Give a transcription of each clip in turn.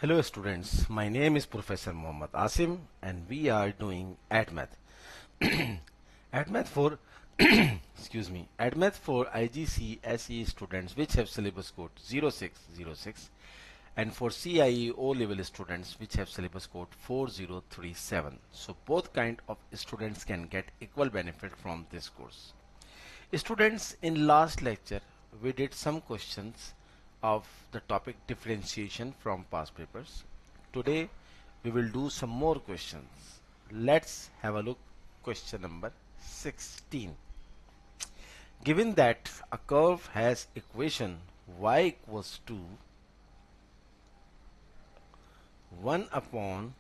Hello students, my name is Professor Muhammad Asim and we are doing AdMath. AdMath for AdMath for IGCSE students which have syllabus code 0606 and for CIE O level students which have syllabus code 4037. So both kind of students can get equal benefit from this course. Students, in last lecture we did some questions of the topic differentiation from past papers. Today we will do some more questions. Let's have a look. Question number 16. Given that a curve has equation y equals to 1 upon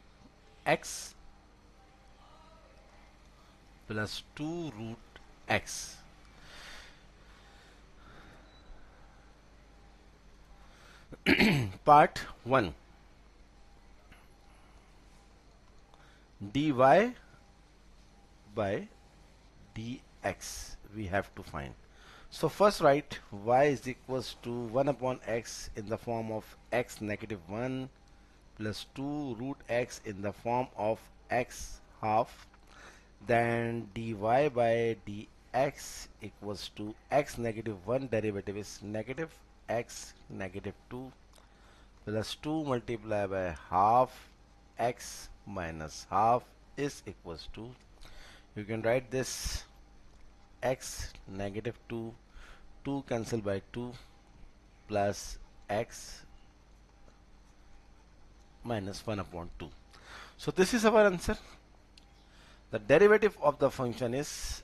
x plus 2 root x. Part 1. dy by dx we have to find. So first write y is equals to 1 upon x in the form of x negative 1 plus 2 root x in the form of x half. Then dy by dx equals to x negative 1 derivative is negative x negative 2 plus 2 multiplied by half x minus half is equals to, you can write this x negative 2, 2 cancel by 2 plus x minus 1 upon 2. So this is our answer. The derivative of the function is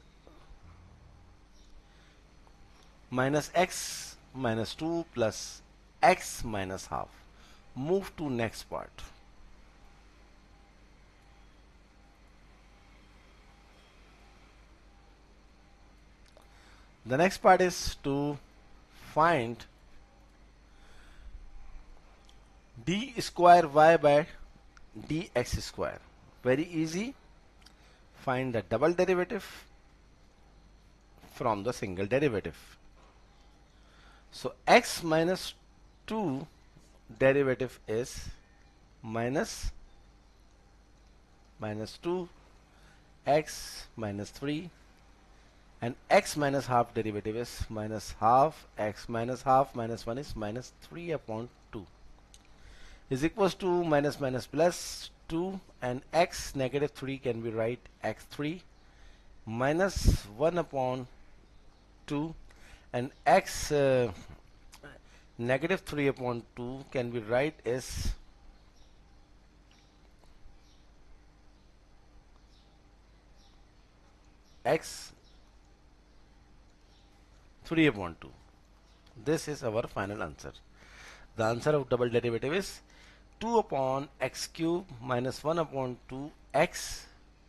minus x minus 2 plus x minus half. Move to next part. The next part is to find d square y by dx square. Very easy. Find the double derivative from the single derivative. So x minus 2 derivative is minus 2 x minus 3, and x minus half derivative is minus half x minus half minus 1 is minus 3 upon 2 is equals to minus minus plus 2, and x negative 3 can be write x3 minus 1 upon 2, and x negative 3 upon 2 can be write as x 3 upon 2. This is our final answer. The answer of double derivative is 2 upon x cube minus 1 upon 2 x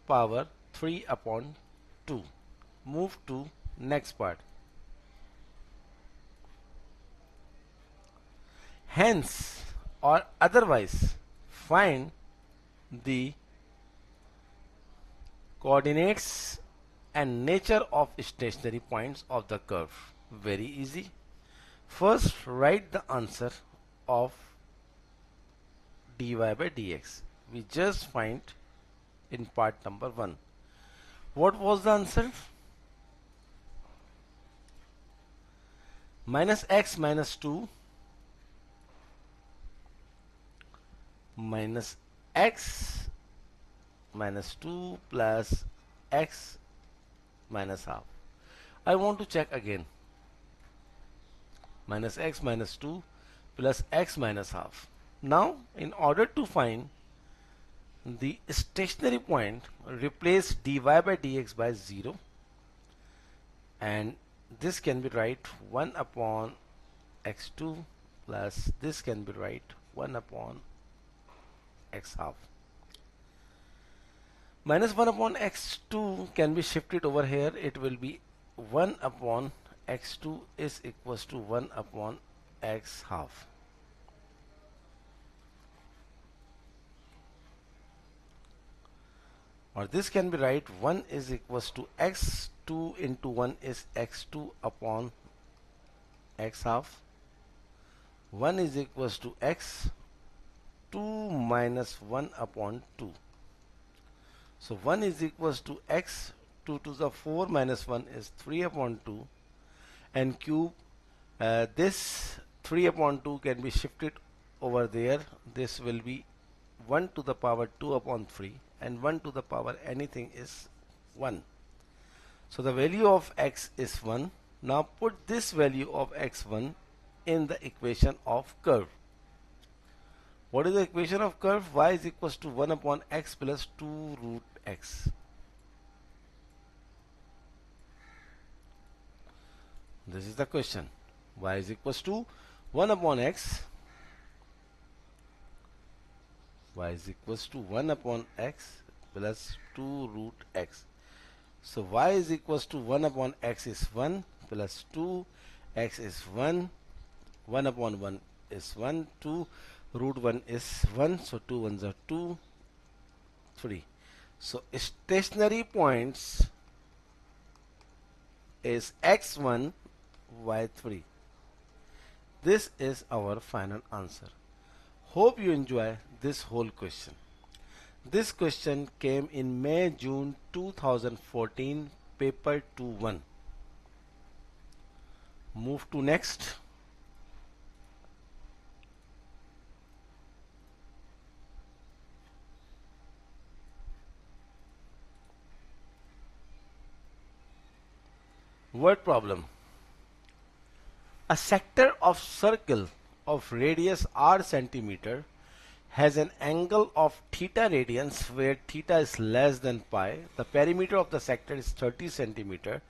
power 3 upon 2. Move to next part. Hence or otherwise find the coordinates and nature of stationary points of the curve. Very easy. First write the answer of dy by dx. We just find in part number 1. What was the answer? Minus x minus 2 minus x minus 2 plus x minus half. I want to check again. Minus x minus 2 plus x minus half. Now in order to find the stationary point, replace dy by dx by 0, and this can be write 1 upon x2 plus this can be write 1 upon x half. Minus 1 upon x2 can be shifted over here. It will be 1 upon x2 is equals to 1 upon x half. Or this can be right 1 is equals to x2 into 1 is x2 upon x half. 1 is equals to x 2 minus 1 upon 2. So 1 is equals to x, 2 to the 4 minus 1 is 3 upon 2, and cube. This 3 upon 2 can be shifted over there. This will be 1 to the power 2 upon 3, and 1 to the power anything is 1. So the value of x is 1. Now put this value of x1 in the equation of curve. What is the equation of curve? Y is equals to 1 upon x plus 2 root x. This is the question. Y is equals to 1 upon x. Y is equals to 1 upon x plus 2 root x. So y is equals to 1 upon x is 1 plus 2 x is 1. 1 upon 1 is 1. 2 root 1 is 1. So 2 ones are 2. 3. So stationary points is x1, y3. This is our final answer. Hope you enjoy this whole question. This question came in May-June 2014, paper 2-1. Move to next. Word problem. A sector of circle of radius r centimeter has an angle of theta radians where theta is less than pi. The perimeter of the sector is 30 centimeter.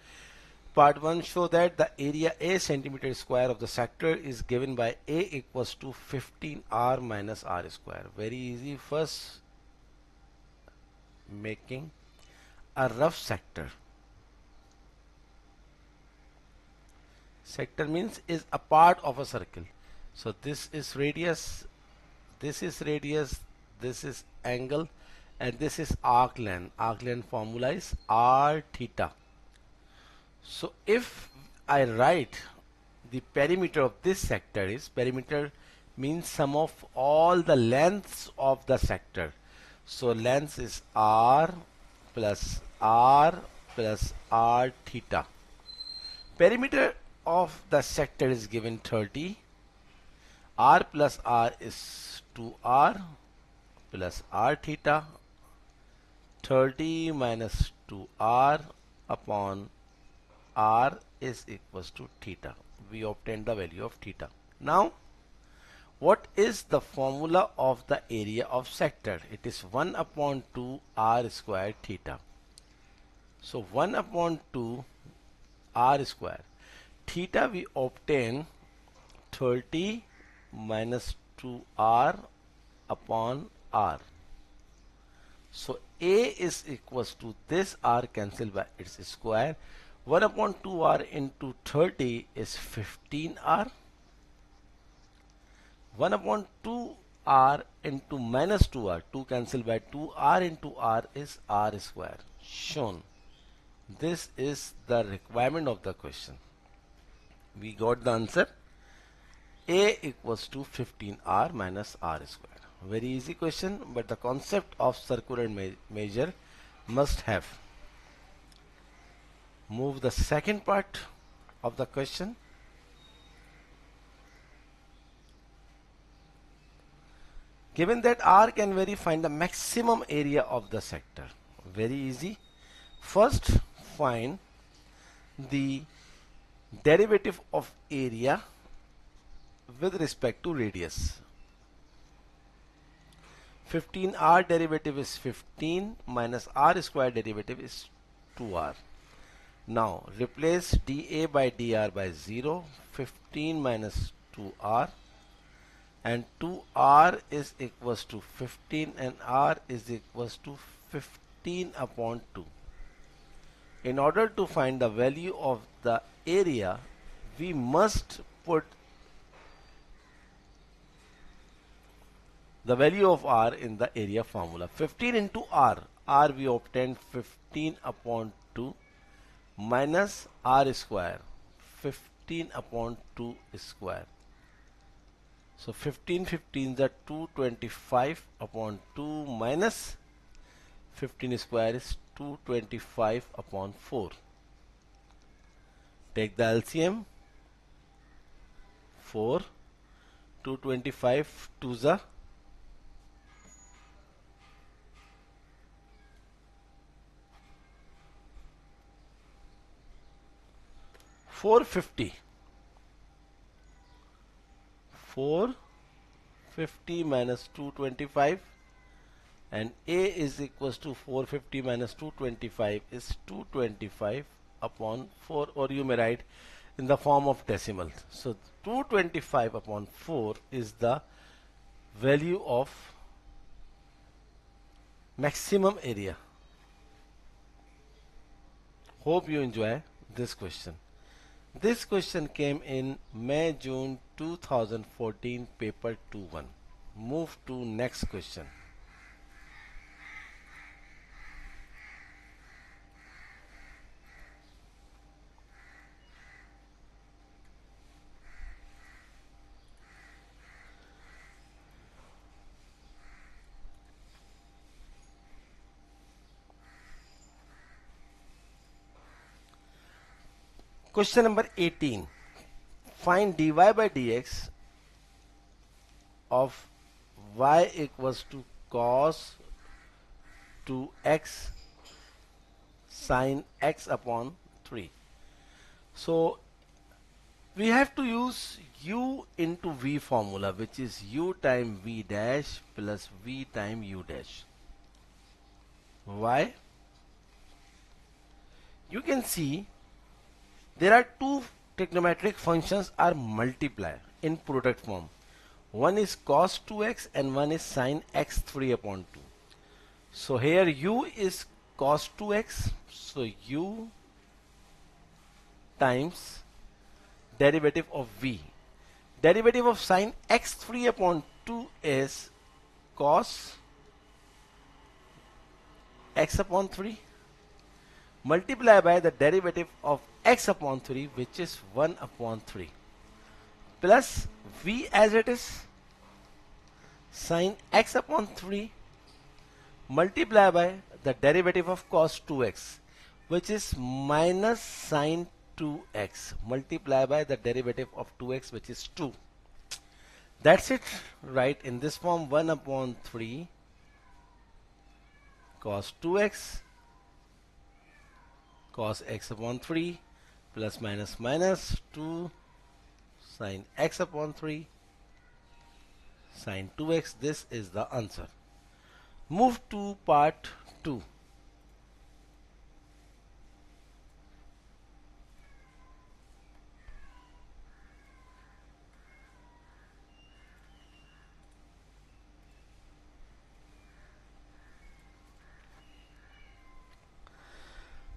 Part 1 show that the area A centimeter square of the sector is given by A equals to 15r minus r square. Very easy. First, making a rough sector. Sector means is a part of a circle. So this is radius, this is radius, this is angle, and this is arc length. Arc length formula is r theta. So if I write the perimeter of this sector is, perimeter means sum of all the lengths of the sector. So length is r plus r plus r theta. Perimeter of the sector is given 30. R plus r is 2r plus r theta. 30 minus 2r upon r is equals to theta. We obtained the value of theta. Now, what is the formula of the area of sector? It is 1 upon 2 r square theta. So 1 upon 2 r square. Theta we obtain 30 minus 2r upon r. So A is equals to this r cancelled by its square. 1 upon 2r into 30 is 15r. 1 upon 2r into minus 2r, 2 cancelled by 2r into r is r square. Shown. This is the requirement of the question. We got the answer. A equals to 15r minus r square. Very easy question, but the concept of circular measure must have. Move the second part of the question. Given that r can vary, find the maximum area of the sector. Very easy. First, find the derivative of area with respect to radius. 15r derivative is 15 minus r square derivative is 2r. Now replace dA by dr by 0. 15 minus 2r, and 2r is equals to 15 and r is equals to 15 upon 2. In order to find the value of the area, we must put the value of r in the area formula. 15 into r we obtained 15 upon 2 minus r square, 15 upon 2 square. So 15 15s are 225 upon 2 minus 15 square is 225 upon 4. Take the LCM. 4 225 to the 450. 450 minus 225, and A is equals to 450 minus 225 is 225 upon 4, or you may write in the form of decimal. So 225 upon 4 is the value of maximum area. Hope you enjoy this question. This question came in May-June 2014, paper 2-1. Move to next question. Question number 18. Find dy by dx of y equals to cos 2x sin x upon 3. So we have to use u into v formula, which is u time v dash plus v time u dash. Why? You can see there are two trigonometric functions are multiplier in product form. One is cos 2x and one is sin x3 upon 2. So here u is cos 2x, so u times derivative of v. Derivative of sin x3 upon 2 is cos x upon 3 multiply by the derivative of x upon 3, which is 1 upon 3, plus v as it is sin x upon 3 multiply by the derivative of cos 2x, which is minus sin 2x multiply by the derivative of 2x, which is 2. That's it. Right in this form, 1 upon 3 cos 2x cos x upon 3 plus minus minus 2 sin x upon 3 sin 2x. This is the answer. Move to part 2.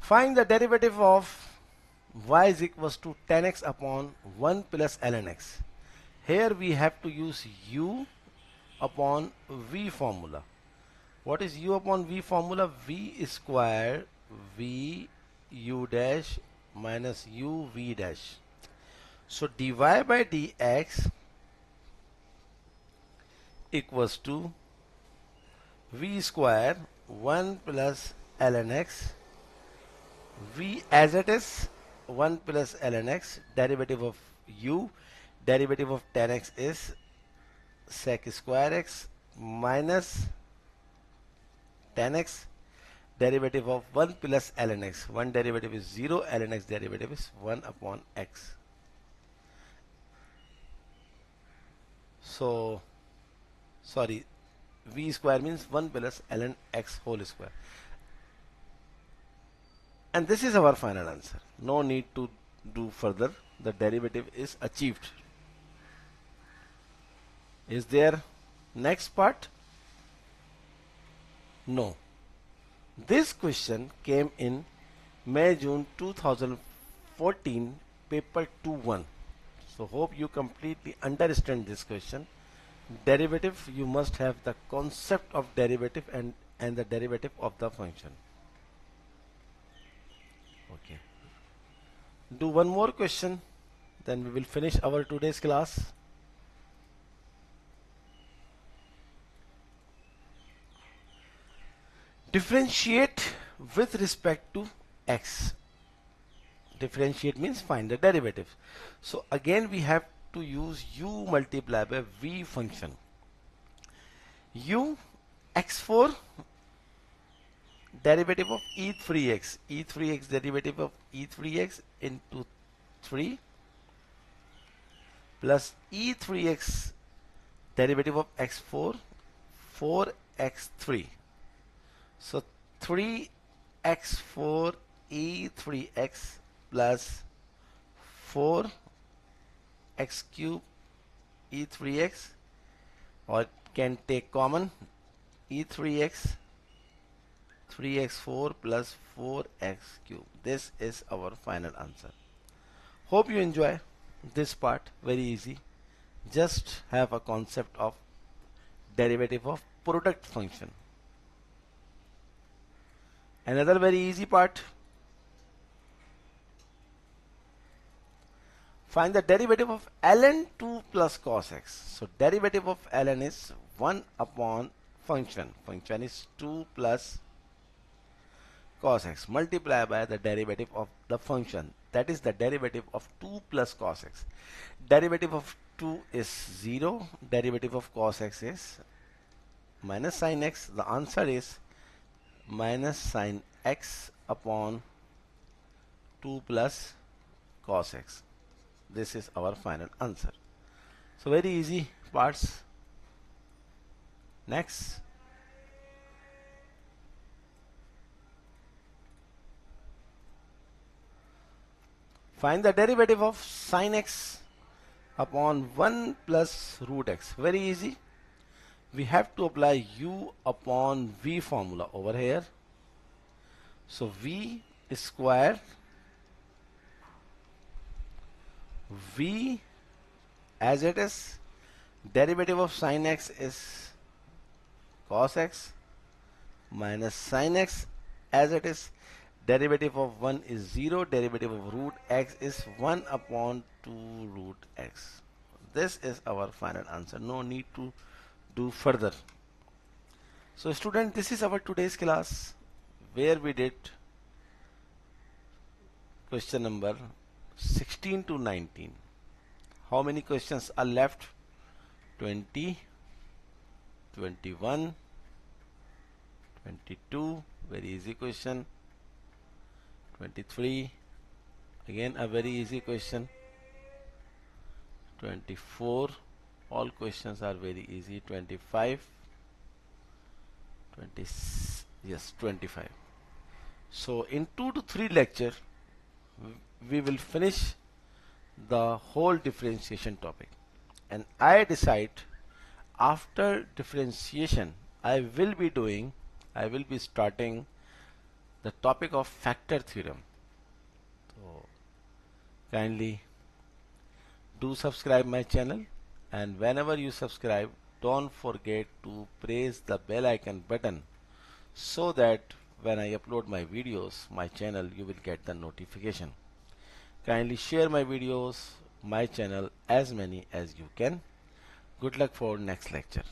Find the derivative of y is equals to tan x upon 1 plus ln x. Here we have to use u upon v formula. What is u upon v formula? V square v u dash minus u v dash. So dy by dx equals to v square 1 plus ln x, v as it is 1 plus ln x, derivative of u, derivative of tan x is sec square x minus tan x, derivative of 1 plus ln x, 1 derivative is 0, ln x derivative is 1 upon x. So sorry, v square means 1 plus ln x whole square. And this is our final answer. No need to do further. The derivative is achieved. Is there next part? No. This question came in May-June 2014, paper 2-1. So hope you completely understand this question. Derivative, you must have the concept of derivative and the derivative of the function. Okay. Do one more question, then we will finish our today's class. Differentiate with respect to x. Differentiate means find the derivative. So again we have to use u multiplied by v function. U x4 derivative of e3x, e3x derivative of e3x into 3 plus e3x derivative of x4 4x3. So 3x4 e3x plus 4x cube e3x, or can take common e3x 3x4 plus 4x cube. This is our final answer. Hope you enjoy this part. Very easy. Just have a concept of derivative of product function. Another very easy part. Find the derivative of ln 2 plus cos x. So derivative of ln is 1 upon function. Function is 2 plus cos x multiplied by the derivative of the function, that is the derivative of 2 plus cos x. Derivative of 2 is 0, derivative of cos x is minus sin x. The answer is minus sin x upon 2 plus cos x. This is our final answer. So very easy parts. Next. Find the derivative of sin x upon 1 plus root x. Very easy. We have to apply u upon v formula over here. So v square v as it is, derivative of sin x is cos x minus sin x as it is, derivative of 1 is 0, derivative of root x is 1 upon 2 root x. This is our final answer. No need to do further. So student, this is our today's class where we did question number 16 to 19. How many questions are left? 20, 21, 22, very easy question. 23, again a very easy question. 24, all questions are very easy. 25, 20, yes, 25. So in 2 to 3 lecture we will finish the whole differentiation topic, and I decide after differentiation I will be starting the topic of factor theorem. So kindly do subscribe my channel, and whenever you subscribe, don't forget to press the bell icon button so that when I upload my videos, my channel, you will get the notification. Kindly share my videos, my channel, as many as you can. Good luck for next lecture.